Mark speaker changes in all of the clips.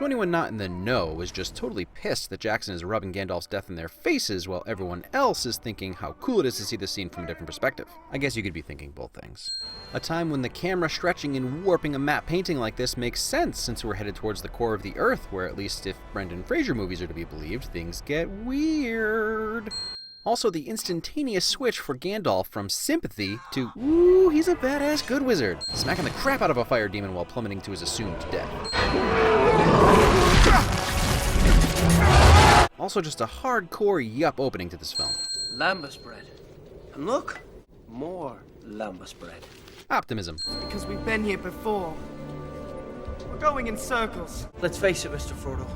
Speaker 1: So anyone not in the know is just totally pissed that Jackson is rubbing Gandalf's death in their faces while everyone else is thinking how cool it is to see the scene from a different perspective. I guess you could be thinking both things. A time when the camera stretching and warping a matte painting like this makes sense since we're headed towards the core of the Earth, where at least if Brendan Fraser movies are to be believed, things get weird. Also, the instantaneous switch for Gandalf from sympathy to, ooh, he's a badass good wizard, smacking the crap out of a fire demon while plummeting to his assumed death. Also, just a hardcore yup opening to this film.
Speaker 2: Lambus bread. And look, more lambus bread.
Speaker 1: Optimism.
Speaker 3: Because we've been here before. We're going in circles.
Speaker 2: Let's face it, Mr. Frodo.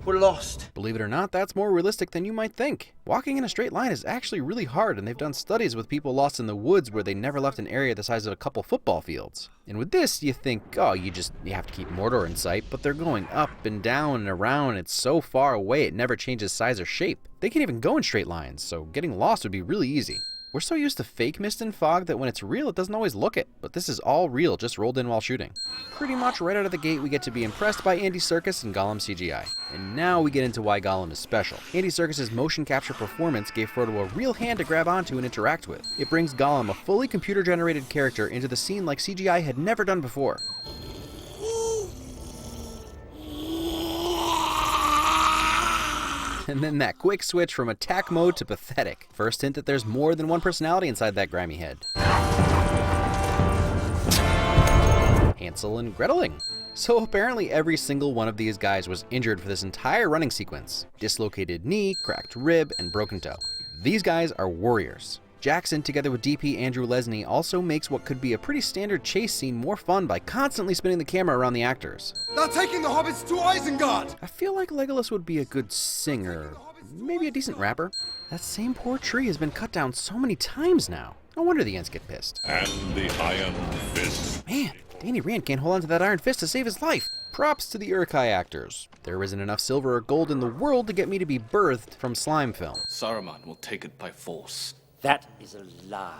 Speaker 2: We're lost.
Speaker 1: Believe it or not, that's more realistic than you might think. Walking in a straight line is actually really hard, and they've done studies with people lost in the woods where they never left an area the size of a couple football fields. And with this, you think, oh, you have to keep Mordor in sight, but they're going up and down and around. It's so far away, it never changes size or shape. They can't even go in straight lines, so getting lost would be really easy. We're so used to fake mist and fog that when it's real, it doesn't always look it. But this is all real, just rolled in while shooting. Pretty much right out of the gate, we get to be impressed by Andy Serkis and Gollum CGI. And now we get into why Gollum is special. Andy Serkis' motion capture performance gave Frodo a real hand to grab onto and interact with. It brings Gollum, a fully computer-generated character, into the scene like CGI had never done before. And then that quick switch from attack mode to pathetic. First hint that there's more than one personality inside that grimy head. Hansel and Greteling. So apparently every single one of these guys was injured for this entire running sequence. Dislocated knee, cracked rib, and broken toe. These guys are warriors. Jackson, together with DP Andrew Lesnie, also makes what could be a pretty standard chase scene more fun by constantly spinning the camera around the actors.
Speaker 4: They're taking the hobbits to Isengard!
Speaker 1: I feel like Legolas would be a good singer, maybe a decent rapper. That same poor tree has been cut down so many times now. No wonder the Ents get pissed.
Speaker 5: And the Iron Fist.
Speaker 1: Man, Danny Rand can't hold on to that Iron Fist to save his life. Props to the Uruk-hai actors. There isn't enough silver or gold in the world to get me to be birthed from slime film.
Speaker 6: Saruman will take it by force.
Speaker 2: That is a lie.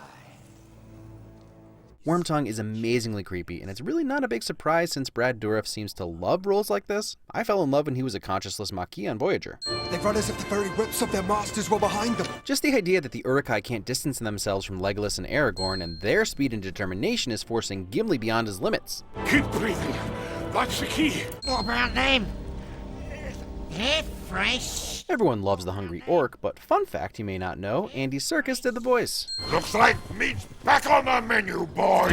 Speaker 1: Wormtongue is amazingly creepy, and it's really not a big surprise since Brad Dourif seems to love roles like this. I fell in love when he was a conscienceless Maquis on Voyager.
Speaker 4: They run as if the very whips of their masters were behind them.
Speaker 1: Just the idea that the Uruk-hai can't distance themselves from Legolas and Aragorn, and their speed and determination is forcing Gimli beyond his limits.
Speaker 5: Keep breathing. That's the key.
Speaker 7: What about them? They're fresh.
Speaker 1: Everyone loves the hungry orc, but fun fact you may not know, Andy Serkis did the voice.
Speaker 5: Looks like meat's back on the menu, boys.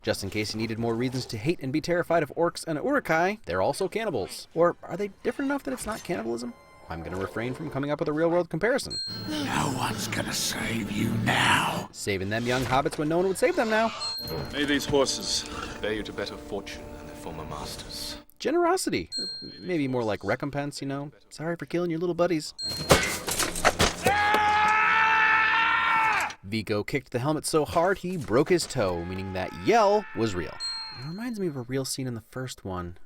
Speaker 1: Just in case you needed more reasons to hate and be terrified of orcs and Uruk-hai, they're also cannibals. Or are they different enough that it's not cannibalism? I'm gonna refrain from coming up with a real-world comparison.
Speaker 5: No one's gonna save you now.
Speaker 1: Saving them young hobbits when no one would save them now.
Speaker 6: May these horses bear you to better fortune than their former masters.
Speaker 1: Generosity. Or maybe more like recompense, you know? Sorry for killing your little buddies. Vigo kicked the helmet so hard he broke his toe, meaning that yell was real. It reminds me of a real scene in the first one.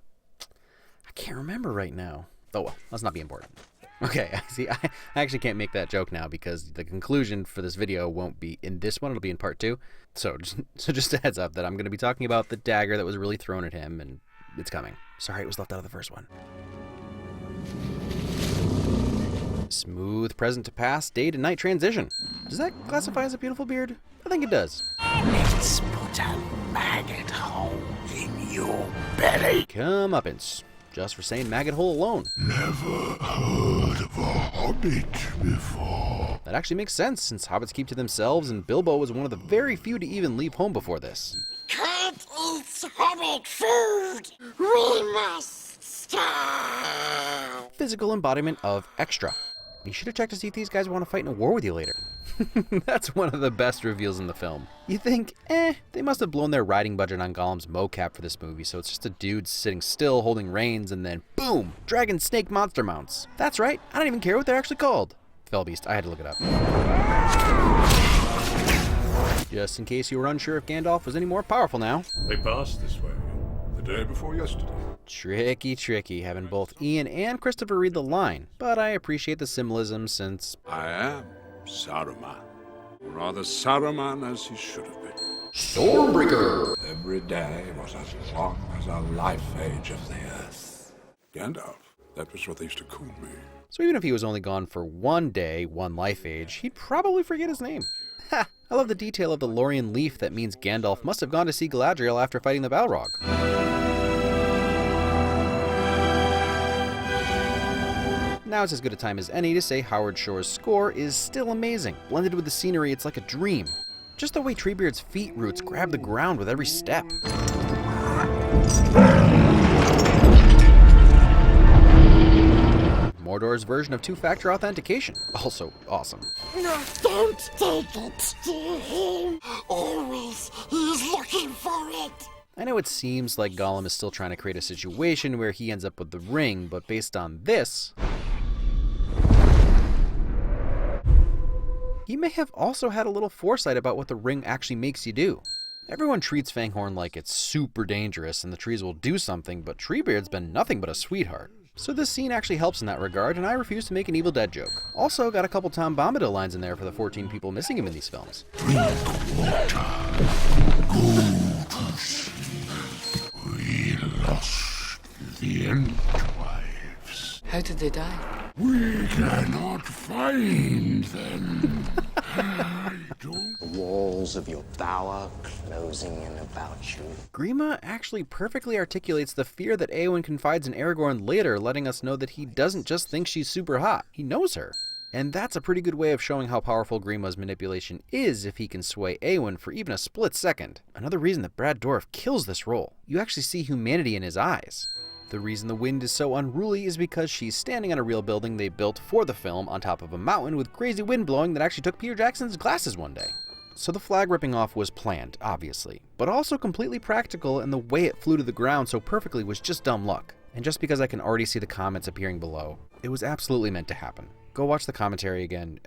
Speaker 1: I can't remember right now. Oh well, let's not be important. Okay, see, I actually can't make that joke now because the conclusion for this video won't be in this one, it'll be in part 2. So just a heads up that I'm going to be talking about the dagger that was really thrown at him, and it's coming. Sorry it was left out of the first one. Smooth present to past, day to night transition. Does that classify as a beautiful beard? I think it does.
Speaker 5: Let's put a maggot hole in your belly.
Speaker 1: Comeuppance. Just for saying maggot hole alone.
Speaker 5: Never heard of a hobbit before.
Speaker 1: That actually makes sense, since hobbits keep to themselves, and Bilbo was one of the very few to even leave home before this.
Speaker 7: Can't eat hobbit food. We must stop.
Speaker 1: Physical embodiment of extra. You should have checked to see if these guys want to fight in a war with you later. That's one of the best reveals in the film. You think, they must have blown their writing budget on Gollum's mocap for this movie, so it's just a dude sitting still holding reins and then boom, dragon snake monster mounts. That's right, I don't even care what they're actually called. Fellbeast, I had to look it up. Just in case you were unsure if Gandalf was any more powerful now.
Speaker 5: They passed this way the day before yesterday.
Speaker 1: Tricky having both Ian and Christopher read the line, but I appreciate the symbolism since
Speaker 5: I am Saruman. Or rather, Saruman as he should have been.
Speaker 1: Stormbreaker!
Speaker 5: Every day was as long as a life age of the earth.
Speaker 8: Gandalf. That was what they used to call me.
Speaker 1: So even if he was only gone for one day, one life age, he'd probably forget his name. Ha! I love the detail of the Lorien leaf that means Gandalf must have gone to see Galadriel after fighting the Balrog. Now it's as good a time as any to say Howard Shore's score is still amazing. Blended with the scenery, it's like a dream. Just the way Treebeard's feet roots grab the ground with every step. Mordor's version of two-factor authentication, also awesome.
Speaker 7: No, don't take it to him. Always, he's looking for it.
Speaker 1: I know it seems like Gollum is still trying to create a situation where he ends up with the ring, but based on this, he may have also had a little foresight about what the ring actually makes you do. Everyone treats Fanghorn like it's super dangerous and the trees will do something, but Treebeard's been nothing but a sweetheart. So this scene actually helps in that regard, and I refuse to make an Evil Dead joke. Also, got a couple Tom Bombadil lines in there for the 14 people missing him in these films.
Speaker 5: We lost the Entwives.
Speaker 3: How did they die?
Speaker 5: We cannot find them.
Speaker 9: The walls of your bower closing in about you.
Speaker 1: Grima actually perfectly articulates the fear that Eowyn confides in Aragorn later, letting us know that he doesn't just think she's super hot, he knows her. And that's a pretty good way of showing how powerful Grima's manipulation is if he can sway Eowyn for even a split second. Another reason that Brad Dourif kills this role. You actually see humanity in his eyes. The reason the wind is so unruly is because she's standing on a real building they built for the film on top of a mountain with crazy wind blowing that actually took Peter Jackson's glasses one day. So the flag ripping off was planned, obviously, but also completely practical, and the way it flew to the ground so perfectly was just dumb luck. And just because I can already see the comments appearing below, it was absolutely meant to happen. Go watch the commentary again.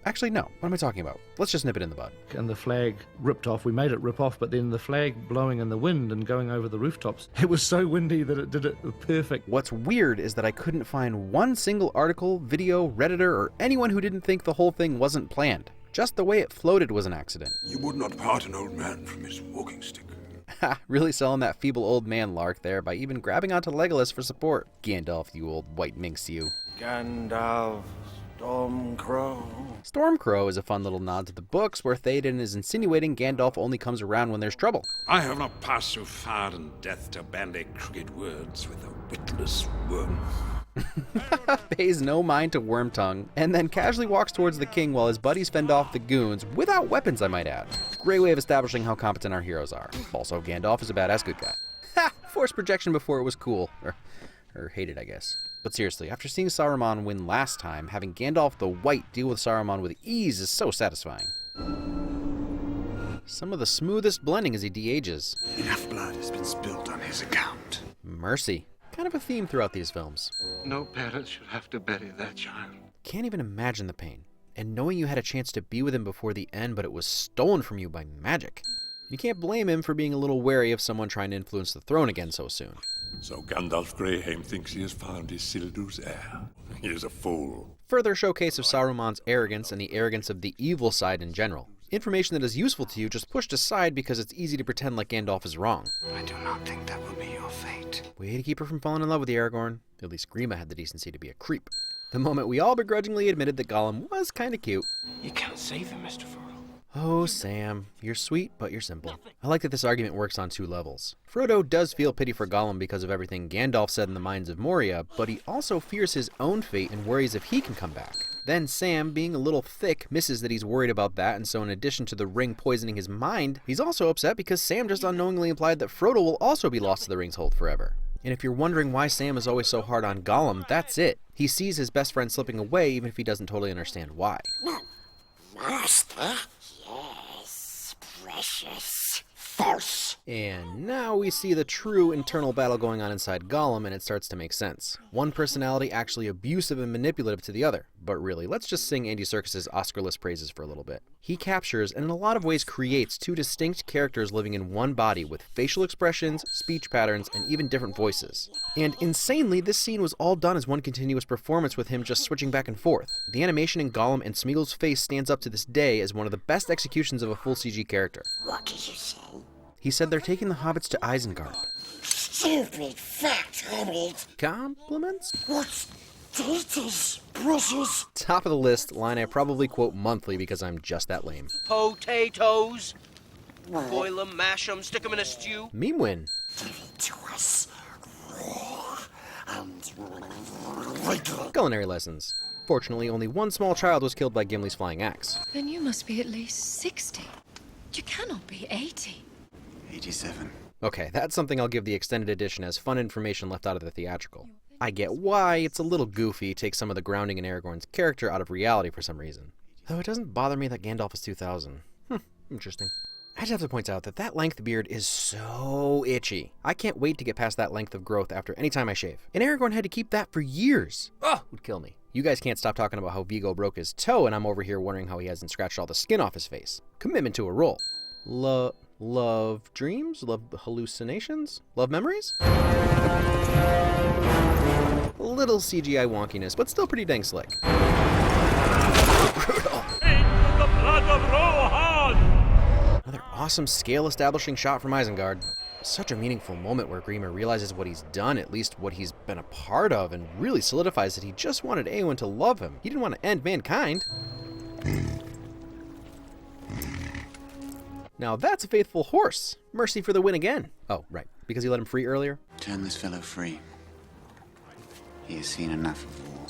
Speaker 1: Actually, no. What am I talking about? Let's just nip it in the bud.
Speaker 10: And the flag ripped off. We made it rip off, but then the flag blowing in the wind and going over the rooftops, it was so windy that it did it perfect.
Speaker 1: What's weird is that I couldn't find one single article, video, Redditor, or anyone who didn't think the whole thing wasn't planned. Just the way it floated was an accident.
Speaker 8: You would not part an old man from his walking stick.
Speaker 1: Ha, really selling that feeble old man lark there by even grabbing onto Legolas for support. Gandalf, you old white minx you.
Speaker 2: Gandalf, Stormcrow.
Speaker 1: Stormcrow is a fun little nod to the books where Theoden is insinuating Gandalf only comes around when there's trouble.
Speaker 8: I have not passed so far in death to bandy crooked words with a witless worm.
Speaker 1: Pays no mind to Wormtongue, and then casually walks towards the king while his buddies fend off the goons, without weapons I might add. Great way of establishing how competent our heroes are. Also, Gandalf is a badass good guy. Ha! Force projection before it was cool. Or hated, I guess. But seriously, after seeing Saruman win last time, having Gandalf the White deal with Saruman with ease is so satisfying. Some of the smoothest blending as he de-ages.
Speaker 4: Enough blood has been spilled on his account.
Speaker 1: Mercy. Kind of a theme throughout these films.
Speaker 5: No parent should have to bury their child.
Speaker 1: Can't even imagine the pain. And knowing you had a chance to be with him before the end, but it was stolen from you by magic. You can't blame him for being a little wary of someone trying to influence the throne again so soon.
Speaker 8: So Gandalf Greyheim thinks he has found Isildur's heir. He is a fool.
Speaker 1: Further showcase of Saruman's arrogance and the arrogance of the evil side in general. Information that is useful to you just pushed aside because it's easy to pretend like Gandalf is wrong.
Speaker 9: I do not think that will be your fate.
Speaker 1: Way to keep her from falling in love with you, Aragorn. At least Grima had the decency to be a creep. The moment we all begrudgingly admitted that Gollum was kinda cute.
Speaker 2: You can't save him, Mr. Frodo.
Speaker 1: Oh, Sam, you're sweet, but you're simple. I like that this argument works on two levels. Frodo does feel pity for Gollum because of everything Gandalf said in the Mines of Moria, but he also fears his own fate and worries if he can come back. Then Sam, being a little thick, misses that he's worried about that, and so in addition to the ring poisoning his mind, he's also upset because Sam just unknowingly implied that Frodo will also be lost to the ring's hold forever. And if you're wondering why Sam is always so hard on Gollum, that's it. He sees his best friend slipping away even if he doesn't totally understand why.
Speaker 7: No, Master. Yes, precious. False.
Speaker 1: And now we see the true internal battle going on inside Gollum, and it starts to make sense. One personality actually abusive and manipulative to the other. But really, let's just sing Andy Serkis's Oscar-less praises for a little bit. He captures, and in a lot of ways creates, two distinct characters living in one body with facial expressions, speech patterns, and even different voices. And insanely, this scene was all done as one continuous performance with him just switching back and forth. The animation in Gollum and Smeagol's face stands up to this day as one of the best executions of a full CG character.
Speaker 7: What did you say?
Speaker 1: He said they're taking the hobbits to Isengard.
Speaker 7: stupid fat hobbit.
Speaker 1: Compliments?
Speaker 7: What's taters, precious?
Speaker 1: Top of the list, line I probably quote monthly because I'm just that lame.
Speaker 2: Potatoes. Boil 'em, mash 'em, stick 'em in a stew.
Speaker 1: Meme win.
Speaker 7: Give it to us raw and regular.
Speaker 1: Culinary lessons. Fortunately, only one small child was killed by Gimli's flying axe.
Speaker 11: Then you must be at least 60. You cannot be 80.
Speaker 4: 87.
Speaker 1: Okay, that's something I'll give the extended edition as fun information left out of the theatrical. I get why it's a little goofy, takes some of the grounding in Aragorn's character out of reality for some reason. Though it doesn't bother me that Gandalf is 2000. Interesting. I just have to point out that that length beard is so itchy. I can't wait to get past that length of growth after any time I shave. And Aragorn had to keep that for years. Oh, would kill me. You guys can't stop talking about how Viggo broke his toe, and I'm over here wondering how he hasn't scratched all the skin off his face. Commitment to a role. Love dreams? Love hallucinations? Love memories? Little CGI wonkiness, but still pretty dang slick. Brutal. Another awesome scale-establishing shot from Isengard. Such a meaningful moment where Grima realizes what he's done, at least what he's been a part of, and really solidifies that he just wanted Eowyn to love him. He didn't want to end mankind. Now that's a faithful horse. Mercy for the win again. Oh, right, because he let him free earlier.
Speaker 4: Turn this fellow free. He has seen enough of war.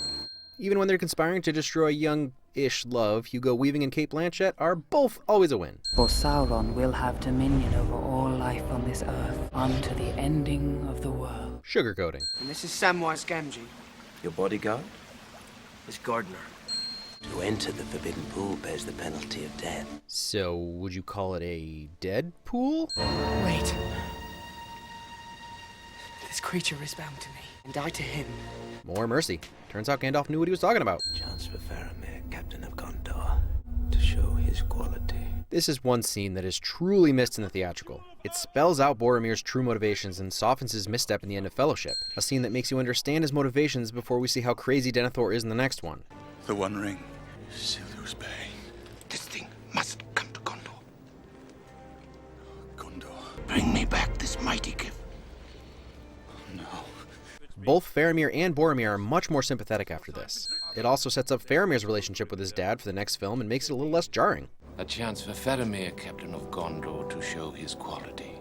Speaker 1: Even when they're conspiring to destroy young-ish love, Hugo Weaving and Cate Blanchett are both always a win.
Speaker 12: For Sauron will have dominion over all life on this earth, unto the ending of the world.
Speaker 1: Sugarcoating.
Speaker 3: And this is Samwise Gamgee.
Speaker 2: Your bodyguard? It's Gardner. To enter the Forbidden Pool bears the penalty of death.
Speaker 1: So, would you call it a dead pool?
Speaker 3: Wait. This creature is bound to me, and I to him.
Speaker 1: More mercy. Turns out Gandalf knew what he was talking about.
Speaker 2: Chance for Faramir, Captain of Gondor, to show his quality.
Speaker 1: This is one scene that is truly missed in the theatrical. It spells out Boromir's true motivations and softens his misstep in the end of Fellowship. A scene that makes you understand his motivations before we see how crazy Denethor is in the next one.
Speaker 4: The One Ring. Isildur's Bane.
Speaker 5: This thing must come to Gondor.
Speaker 4: Gondor.
Speaker 5: Bring me back this mighty gift.
Speaker 4: No.
Speaker 1: Both Faramir and Boromir are much more sympathetic after this. It also sets up Faramir's relationship with his dad for the next film and makes it a little less jarring.
Speaker 5: A chance for Faramir, Captain of Gondor, to show his quality.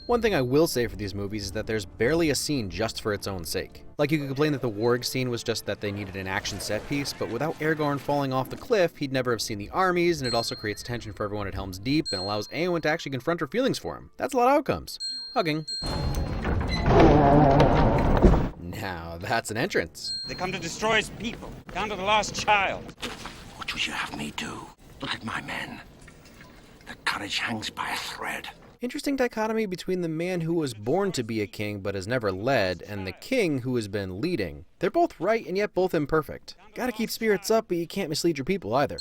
Speaker 1: One thing I will say for these movies is that there's barely a scene just for its own sake. Like, you could complain that the Warg scene was just that they needed an action set piece, but without Aragorn falling off the cliff, he'd never have seen the armies, and it also creates tension for everyone at Helm's Deep and allows Eowyn to actually confront her feelings for him. That's a lot of outcomes. Hugging. Now, that's an entrance.
Speaker 13: They come to destroy his people, down to the last child.
Speaker 5: What would you have me do? Look at my men. Their courage hangs by a thread.
Speaker 1: Interesting dichotomy between the man who was born to be a king but has never led, and the king who has been leading. They're both right and yet both imperfect. Gotta keep spirits up, but you can't mislead your people either.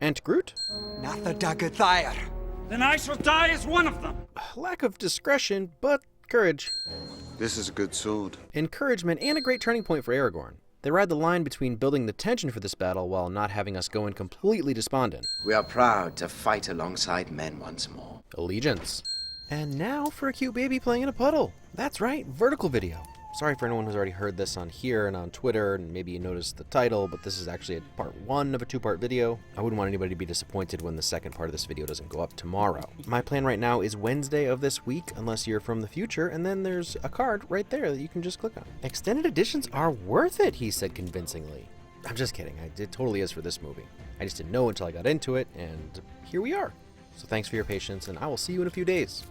Speaker 1: Ent Groot?
Speaker 3: Nathadagathair.
Speaker 13: Then I shall die as one of them.
Speaker 1: Lack of discretion, but courage.
Speaker 4: This is a good sword.
Speaker 1: Encouragement and a great turning point for Aragorn. They ride the line between building the tension for this battle while not having us go in completely despondent.
Speaker 9: We are proud to fight alongside men once more.
Speaker 1: Allegiance. And now for a cute baby playing in a puddle. That's right, vertical video. Sorry for anyone who's already heard this on here and on Twitter, and maybe you noticed the title, but this is actually a part 1 of a 2-part video. I wouldn't want anybody to be disappointed when the second part of this video doesn't go up tomorrow. My plan right now is Wednesday of this week, unless you're from the future, and then there's a card right there that you can just click on. Extended editions are worth it, he said convincingly. I'm just kidding, it totally is for this movie. I just didn't know until I got into it, and here we are. So thanks for your patience, and I will see you in a few days.